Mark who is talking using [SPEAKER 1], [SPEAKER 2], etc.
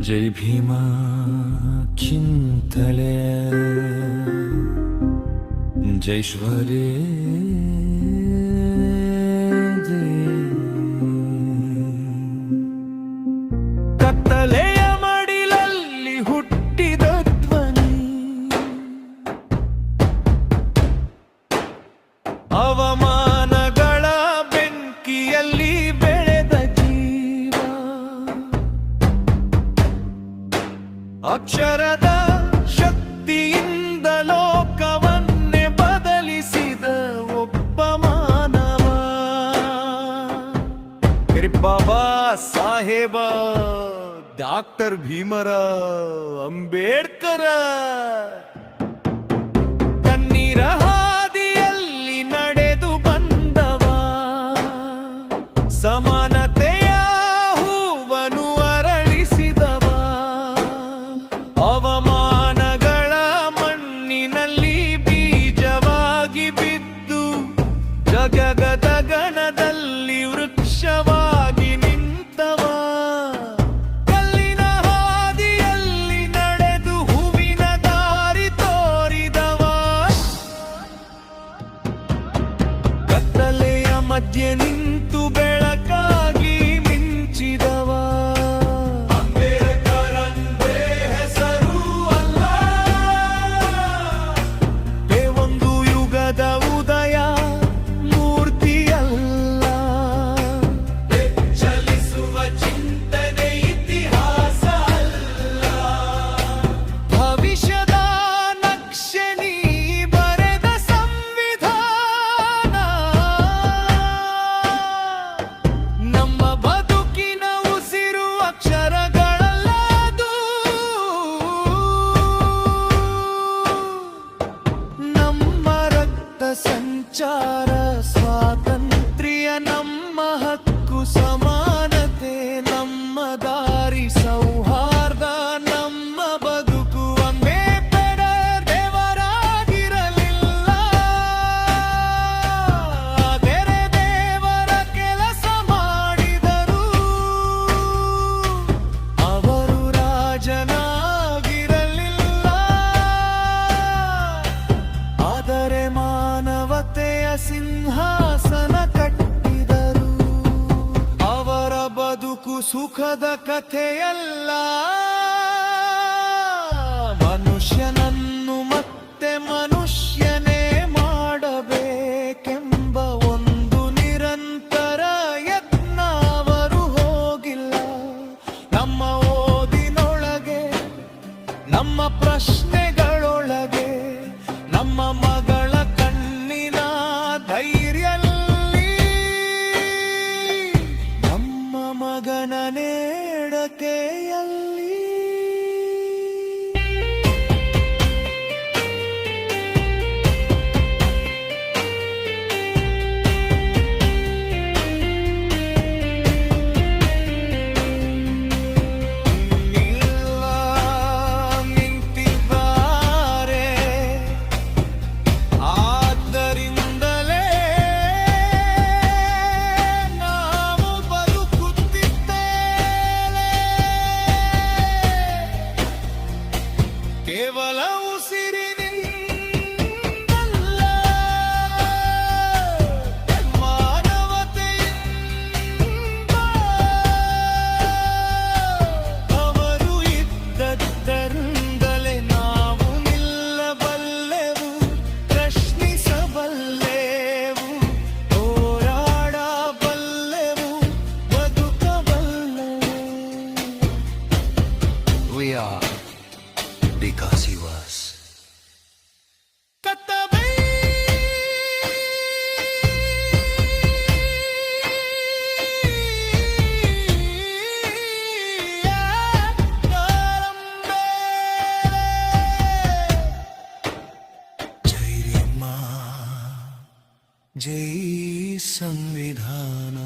[SPEAKER 1] ಜೈ ಭೀಮ ಕಿಂತಳೆ ಜೈಶ್ವರೇ ಕತ್ತಲೆಯ ಮಡಿಲಲ್ಲಿ ಹುಟ್ಟಿದ ಧ್ವನಿ, ಅವಮಾನಗಳ ಬೆಂಕಿಯಲ್ಲಿ ಬೆಳೆದ ಜೀವ, ಅಕ್ಷರದ ಶಕ್ತಿಯಿಂದ ಲೋಕವನ್ನೇ ಬದಲಿಸಿದ ಒಬ್ಬ ಮಾನವ. ಬಾಬಾ ಸಾಹೇಬ ಡಾಕ್ಟರ್ ಭೀಮರಾವ್ ಅಂಬೇಡ್ಕರ. ಕಣ್ಣೀರ ಹಾದಿಯಲ್ಲಿ ನಡೆದು ಬಂದವ, ಸಮಾನತೆಯ ಹೂವನ್ನು ಅರಳಿಸಿದವ, ಅವಮಾನಗಳ ಮಣ್ಣಿನಲ್ಲಿ ಬೀಜವಾಗಿ ಬಿದ್ದು ಜಗದ ಗಣದಲ್ಲಿ ವೃಕ್ಷವಾಗಿ ನಿಂತವ. ಕಲ್ಲಿನ ಹಾದಿಯಲ್ಲಿ ನಡೆದು ಹೂವಿನ ದಾರಿ ತೋರಿದವ, ಕತ್ತಲೆಯ ಮಧ್ಯೆ ನಿಂತು ಬೆಳಕಾಗಿ ಮಿಂಚಿದವ. ಅಂಬೇಡ್ಕರಂತೆ ಹೆಸರು ಅಲ್ಲ, ಒಂದು ಯುಗದ ಉದಯ ಮೂರ್ತಿಯಲ್ಲ, ಚಲಿಸುವ ಚಿಂತನೆ ಇತಿಹಾಸ ಅಲ್ಲ. ಭವಿಷ್ಯದ ನಕ್ಷೆ ನೀ ಬರೆದ ಸಂವಿಧಾನ, ನಮ್ಮ ಬದುಕಿನ ಉಸಿರು ಅಕ್ಷರಗಳಲ್ಲದು, ನಮ್ಮ ರಕ್ತ ಸಂಚಾರ ಸ್ವಾತಂತ್ರ್ಯ, ನಮ್ಮ ಹಕ್ಕು ಸಮಾನತೆ, ನಮ್ಮ ದಾರಿ ಸೌಹಾರ್ದ, ನಮ್ಮ ಬದುಕು ಅಂಬೇಡ್ಕರ್ ದೇವರಾಗಿರಲಿಲ್ಲ, ಬೇರೆ ದೇವರ ಕೆಲಸ ಮಾಡಿದರು. ಅವರು ರಾಜನಾಗಿರಲಿಲ್ಲ, ಆದರೆ ಮಾನವತೆಯ ಸಿಂಹಾಸನ ಕಟ್ಟಿದರು. ಅವರ ಬದುಕು ಸುಖದ ಕಥೆಯಲ್ಲ, ಮನುಷ್ಯನನ್ನು ಮತ್ತೆ ಮನುಷ್ಯನೇ ಮಾಡಬೇಕೆಂಬ ಒಂದು ನಿರಂತರ ಯತ್ನ ಅವರು ಹೋಗಿಲ್ಲ. ನಮ್ಮ ಓದಿನೊಳಗೆ, ನಮ್ಮ ಪ್ರಶ್ನೆಗಳೊಳಗೆ, ನಮ್ಮ ಮಗಳ ಕಣ್ಣಿನ ಧೈರ್ಯಲ್ಲಿ, ನಮ್ಮ ಮಗನ ನೇಡಕೆಯಲ್ಲಿ. ಇಲ್ಲ ನಿಂತಿದ್ದಾರೆ, ಆದ್ದರಿಂದಲೇ ನಾವು ಬದುಕುತ್ತಿದ್ದೇವೆ. ಕೇವಲ ಉಸಿರಿನಿಂದಲ್ಲ, ಮಾನವತೆಯಿಂದ. ಅವರು ಇದ್ದದ್ದರಿಂದಲೇ ನಾವು ನಿಲ್ಲಬಲ್ಲೆವು, ಪ್ರಶ್ನಿಸಬಲ್ಲೆವು, ಹೋರಾಡಬಲ್ಲೆವು, ಬದುಕಬಲ್ಲೆವು.
[SPEAKER 2] We are because he was.
[SPEAKER 1] ಕತ್ತಬೈ
[SPEAKER 2] ಜೈ ಭೀಮ, ಜೈ ಸಂವಿಧಾನ.